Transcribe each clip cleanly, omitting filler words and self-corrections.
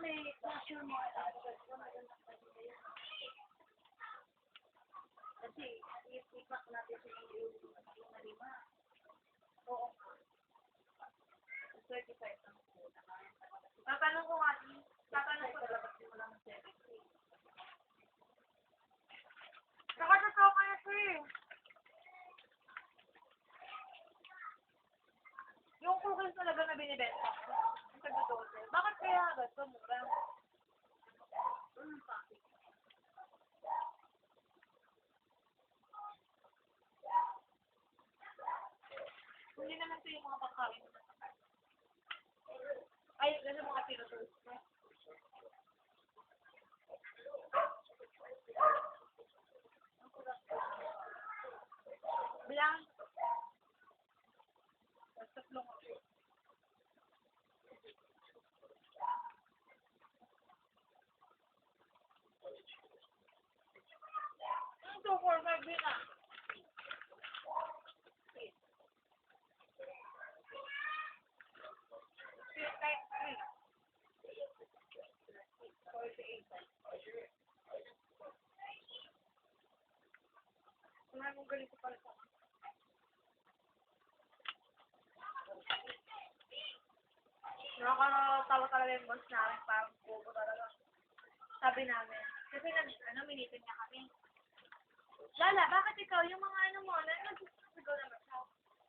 may picture mo at kasi ipak natin sa yung lima. Oo. 35 lang po. Tatanong ko nga, tatanong ko dapat mo lang 70. Nakatotoo ka na ito eh. Yung cookies talaga na binibenta ko. Sa Gadose. Bakit kaya ganito mura? Hindi naman ito yung mga pagkain. Ay, kasi mga pinutoast ko. Bilang. Tatlong ako. Ito, 4-5 din ah. Wala mong ganito pala sa nakakatawa talaga yung boss namin, parang bobo talaga. Sabi namin, kasi minitin niya kami. Lala, bakit ikaw, yung mga mo, nagsigaw naman siya.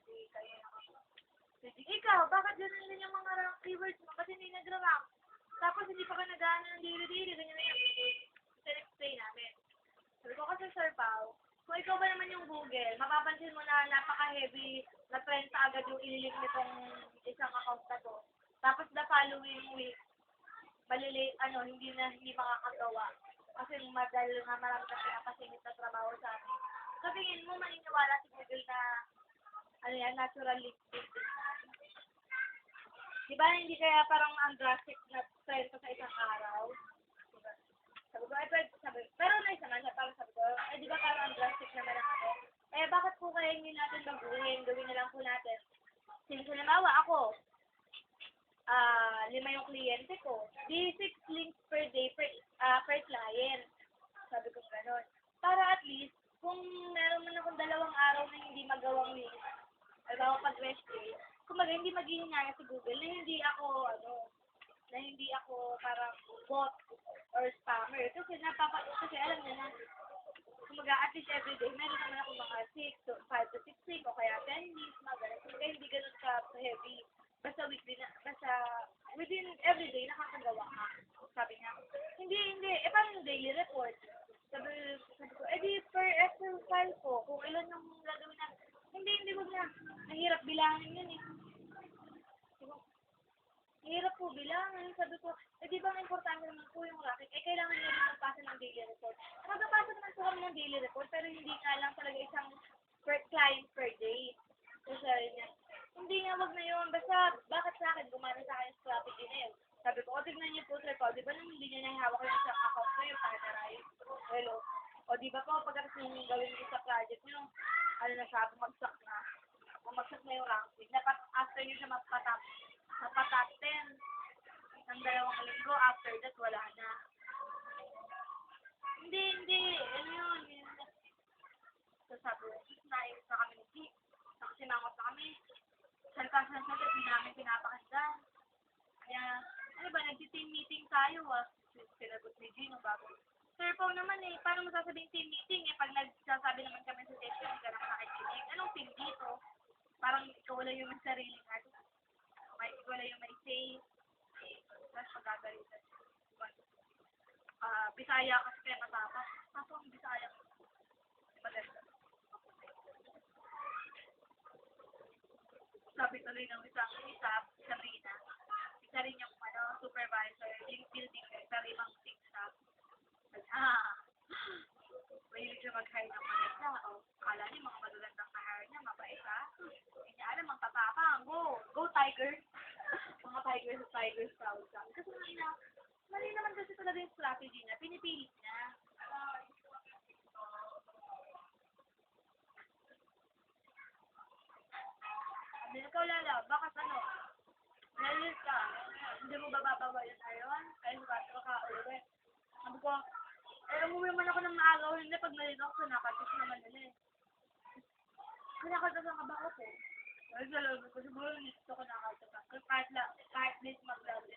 Hindi, kayo naman. Sige, ikaw, bakit ganun din yung mga keywords mo? Kasi hindi nag-rank. Tapos hindi pa ka nag-ano ng daily-daily, ganyan na yung explain namin. Sabi ko kasi, Sir Pao, kung ikaw ba naman yung Google, mapapansin mo na napaka-heavy na trend sa agad yung ililik nitong isang account na to. Tapos the following week, hindi makakagawa. Kasi madal nga marami na pinapasingit na trabaho sa amin. So tingin mo, maniniwala si Google na, natural link. Diba hindi kaya parang ang drastic na trend sa isang araw? Diba? Sabi ko, pero nice naman siya, parang sabi ko, di ba parang ang drastic naman ako? Bakit po kaya hindi natin baguhin? Gawin na lang po natin. Since halimbawa ako, 5 yung kliyente ko. Di 6 links per day per client. Sabi ko gano'n. Para at least, kung meron man akong 2 araw na hindi magawang link, halimbawa pag-rest day, kumaga hindi maghihinga sa Google na hindi ako parang bot or spammer. Kasi alam niya na, kumaga at least everyday, meron naman ako mga 5 to 6 link o kaya 10 links, mga ganun. Kaya hindi ganun ka heavy. Basta weekly within everyday, nakakagawa ka. Sabi niya, hindi, paano yung daily report? Sabi ko, di per Excel file ko, kung ilan yung gagawin na, hindi ko na, nahirap bilangin yun eh. Nahirap po bilangin. Sabi ko, di ba ang importante naman po yung racket? Kailangan nyo rin magpasa ng daily report. Magpapasa naman po kami ng daily report, pero hindi nga lang talaga isang client per day. So, sabi niya, hindi nga, wag na yun. Basta, bakit sa akin, gumana sa akin yung strategy na yun. Sabi ko, tignan niyo po, Sir Paul, di ba nang hindi niya nahihawak yung isang account ko, yung Paradise? Hello. O, di ba po, pagkatapos yung gawin niyo sa project niyo, na siya, bumagsak na yung ranking. Dapat, after niyo siya mapatap 10 ng 2 linggo, after that, wala na. Hindi, yun. So, sabi ko, naiwas na kami ni G. Nakasinangot na kami. Salpas na sagot, hindi namin pinapakasdan. Kaya, nag-team meeting tayo, sinagot ni Gino bago. Sir Pao naman paano mo sasabing team meeting pag nagsasabi naman kami sa session, hindi ka naman nakikinig. Anong team dito? Parang ikaw wala yung sarili natin. Ikaw wala yung may say. Tapos magagalitan. Bisaya kasi kaya matapos. Kaso ang Bisaya ko. Maganda. Sabi tuloy ng isang Sabrina. Isa rin yung supervisor, yung building, isa rin ang team staff. Mahilig siya mag-hire ng maganda. Akala niya mga magagandang na-hire niya, mabait ha. Hindi niya alam, magtatapang. Go Tigers! Mga Tigers proud ka. Kasi mali naman kasi talaga yung strategy niya. Pinipilit niya. Ikaw lala, bakit lalis ka? Hindi mo ba babawa yung iron? Ayun ko, umuwi naman ako ng maaga, hindi pag nalito ako, nakatis naman nila eh. Kinakatas ang kaba ko po. Ay, sa loob ko, siguro gusto ko nakatas. Kahit late maglaro.